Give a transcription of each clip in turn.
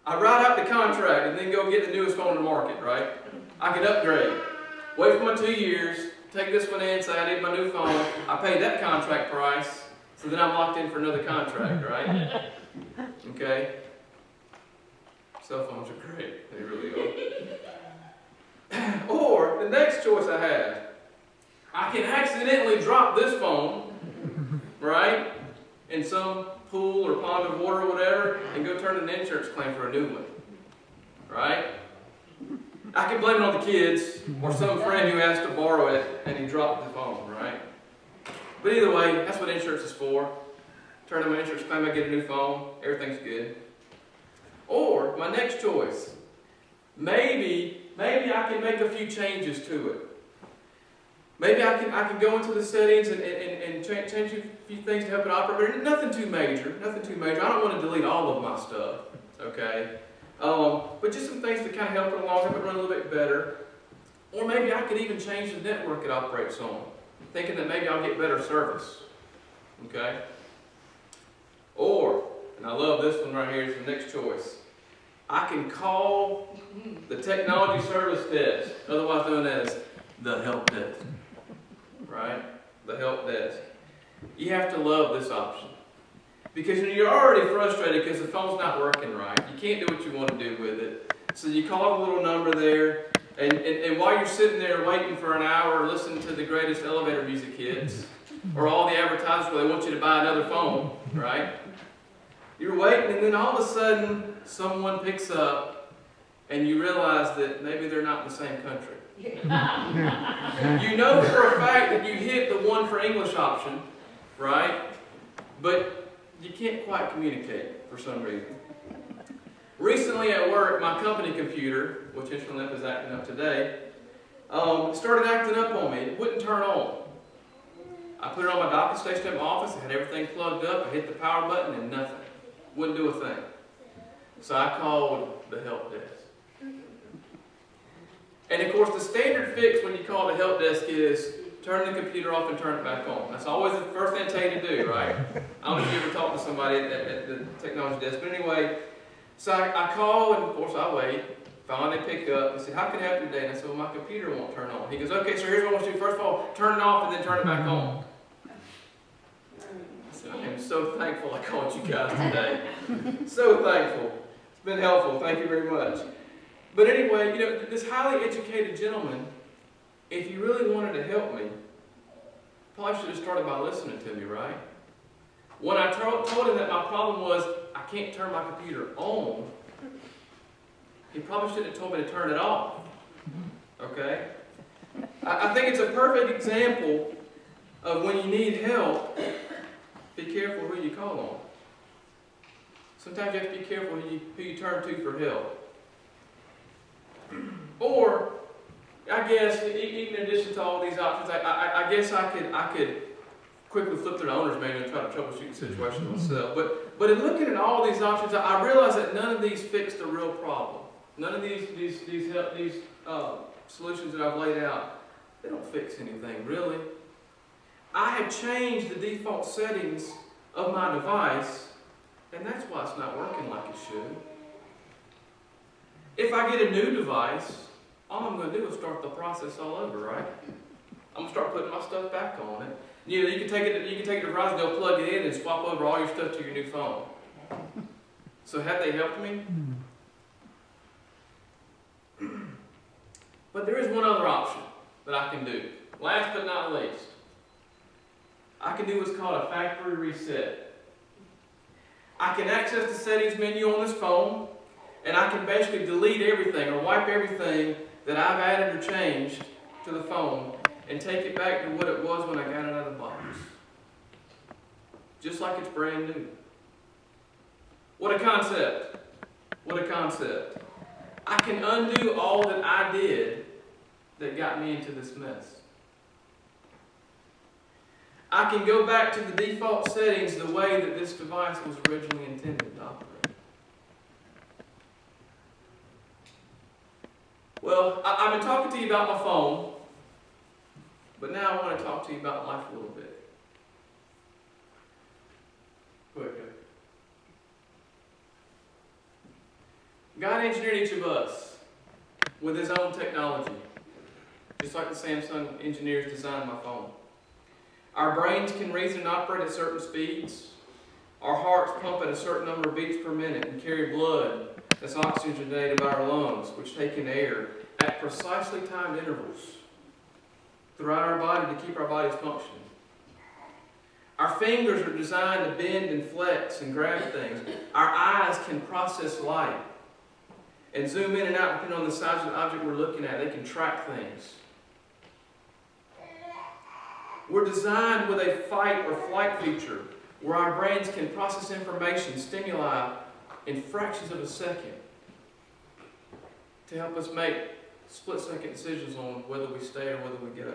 I write out the contract and then go get the newest phone in the market, right? I can upgrade. Wait for my 2 years, take this one in, say I need my new phone. I pay that contract price, so then I'm locked in for another contract, right? Okay? Cell phones are great. They really are. Or, the next choice I have, I can accidentally drop this phone, right, in some pool or pond of water or whatever, and go turn in an insurance claim for a new one, right? I can blame it on the kids or some friend who asked to borrow it and he dropped the phone, right? But either way, that's what insurance is for. Turn in my insurance claim, I get a new phone, everything's good. Or, my next choice, maybe I can make a few changes to it. Maybe I can go into the settings and change a few things to help it operate. Nothing too major, nothing too major. I don't want to delete all of my stuff, okay? But just some things to kind of help it along, help it run a little bit better. Or maybe I could even change the network it operates on, thinking that maybe I'll get better service, okay? Or, and I love this one right here, it's the next choice. I can call the technology service desk, otherwise known as the help desk. Right? The help desk. You have to love this option. Because you're already frustrated because the phone's not working right. You can't do what you want to do with it. So you call the little number there, and while you're sitting there waiting for an hour listening to the greatest elevator music hits, or all the advertisements where they want you to buy another phone, right? You're waiting, and then all of a sudden, someone picks up, and you realize that maybe they're not in the same country. You know for a fact that you hit the one for English option, right? But you can't quite communicate for some reason. Recently at work, my company computer, which interestingly enough is acting up today, started acting up on me. It wouldn't turn on. I put it on my docking station at my office, I had everything plugged up, I hit the power button and nothing. Wouldn't do a thing. So I called the help desk. And of course, the standard fix when you call the help desk is turn the computer off and turn it back on. That's always the first thing they tell you to do, right? I don't know if you ever talked to somebody at the technology desk, but anyway, so I call and of course I wait. Finally they pick up and say, how can I help you today? And I said, well, my computer won't turn on. He goes, okay, so here's what I want you to do. First of all, turn it off and then turn it back on. So I am so thankful I called you guys today. So thankful. It's been helpful. Thank you very much. But anyway, you know, this highly educated gentleman, if he really wanted to help me, probably should have started by listening to me, right? When I told him that my problem was I can't turn my computer on, he probably should have told me to turn it off. Okay? I think it's a perfect example of when you need help, be careful who you call on. Sometimes you have to be careful who you turn to for help. Or, I guess, even in addition to all these options, I guess I could quickly flip through the owner's manual and try to troubleshoot the situation myself. But in looking at all these options, I realize that none of these fix the real problem. None of these solutions that I've laid out, they don't fix anything, really. I have changed the default settings of my device, and that's why it's not working like it should. If I get a new device, all I'm going to do is start the process all over, right? I'm going to start putting my stuff back on it. You know, you can take it to Verizon, they'll plug it in and swap over all your stuff to your new phone. So have they helped me? But there is one other option that I can do. Last but not least, I can do what's called a factory reset. I can access the settings menu on this phone, and I can basically delete everything or wipe everything that I've added or changed to the phone and take it back to what it was when I got it out of the box. Just like it's brand new. What a concept. What a concept. I can undo all that I did that got me into this mess. I can go back to the default settings the way that this device was originally intended to operate. Well, I've been talking to you about my phone, but now I want to talk to you about life a little bit. Quick. God engineered each of us with His own technology, just like the Samsung engineers designed my phone. Our brains can reason and operate at certain speeds. Our hearts pump at a certain number of beats per minute and carry blood that's oxygenated by our lungs, which take in air at precisely timed intervals throughout our body to keep our bodies functioning. Our fingers are designed to bend and flex and grab things. Our eyes can process light and zoom in and out depending on the size of the object we're looking at. They can track things. We're designed with a fight or flight feature where our brains can process information, stimuli, in fractions of a second to help us make split-second decisions on whether we stay or whether we go.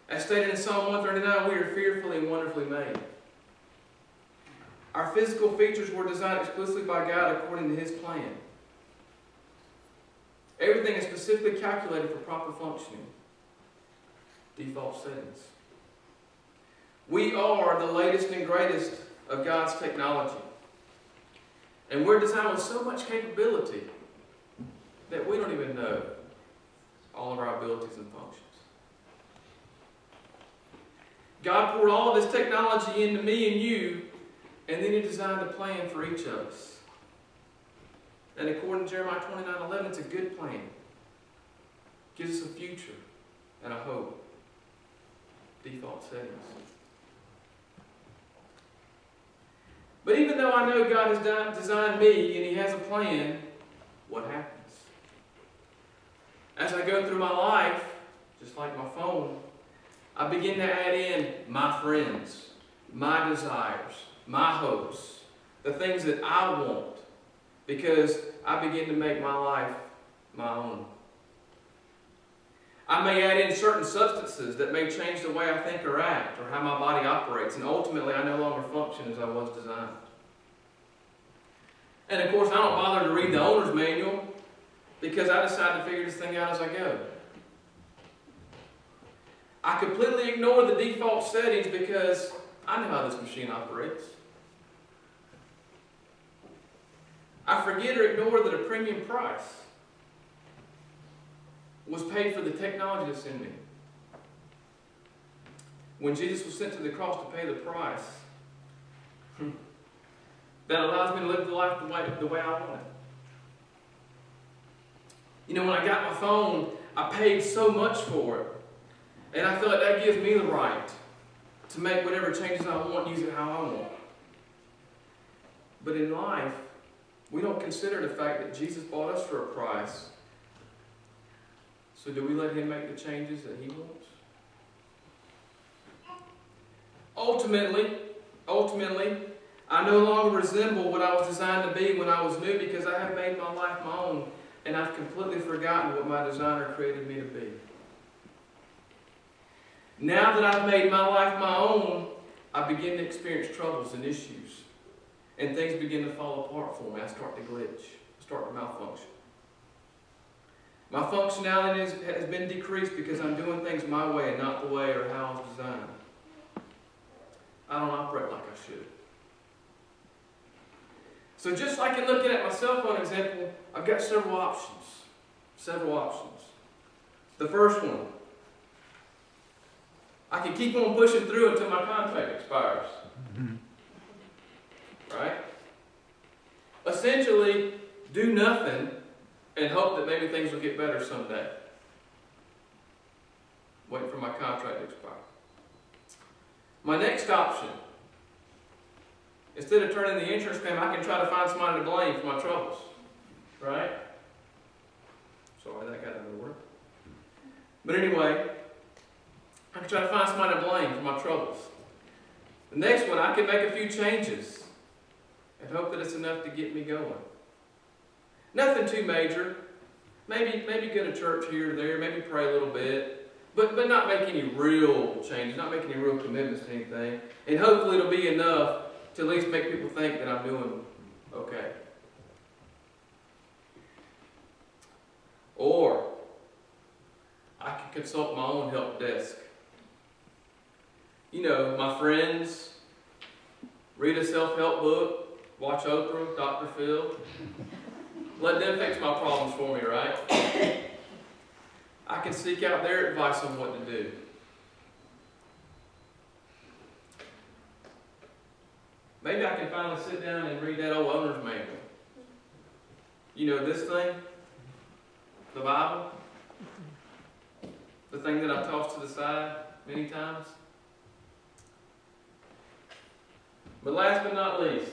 As stated in Psalm 139, we are fearfully and wonderfully made. Our physical features were designed exclusively by God according to His plan. Everything is specifically calculated for proper functioning. Default settings. We are the latest and greatest of God's technology. And we're designed with so much capability that we don't even know all of our abilities and functions. God poured all of His technology into me and you, and then He designed a plan for each of us. And according to Jeremiah 29:11, it's a good plan. It gives us a future and a hope. Default settings. But even though I know God has designed me and He has a plan, what happens? As I go through my life, just like my phone, I begin to add in my friends, my desires, my hopes, the things that I want, because I begin to make my life my own. I may add in certain substances that may change the way I think or act, or how my body operates, and ultimately I no longer function as I was designed. And of course, I don't bother to read the owner's manual, because I decide to figure this thing out as I go. I completely ignore the default settings because I know how this machine operates. I forget or ignore that a premium price was paid for the technology that's in me. When Jesus was sent to the cross to pay the price, that allows me to live the life the way I want it. You know, when I got my phone, I paid so much for it. And I feel like that gives me the right to make whatever changes I want, use it how I want. But in life, we don't consider the fact that Jesus bought us for a price. So do we let Him make the changes that He wants? Ultimately, I no longer resemble what I was designed to be when I was new, because I have made my life my own and I've completely forgotten what my designer created me to be. Now that I've made my life my own, I begin to experience troubles and issues. And things begin to fall apart for me. I start to glitch. I start to malfunction. My functionality has been decreased because I'm doing things my way and not the way or how I was designed. I don't operate like I should. So just like in looking at my cell phone example, I've got several options. The first one, I can keep on pushing through until my contract expires. Right? Essentially, do nothing and hope that maybe things will get better someday. Waiting for my contract to expire. My next option, instead of turning the insurance claim, I can try to find somebody to blame for my troubles. Right? Sorry, that got out of order. But anyway, I can try to find somebody to blame for my troubles. The next one, I can make a few changes and hope that it's enough to get me going. Nothing too major. Maybe go to church here or there, maybe pray a little bit, but not make any real changes, not make any real commitments to anything. And hopefully it'll be enough to at least make people think that I'm doing okay. Or I can consult my own help desk. You know, my friends, read a self-help book, watch Oprah, Dr. Phil. Let them fix my problems for me, right? I can seek out their advice on what to do. Maybe I can finally sit down and read that old owner's manual. You know this thing? The Bible? The thing that I've tossed to the side many times? But last but not least,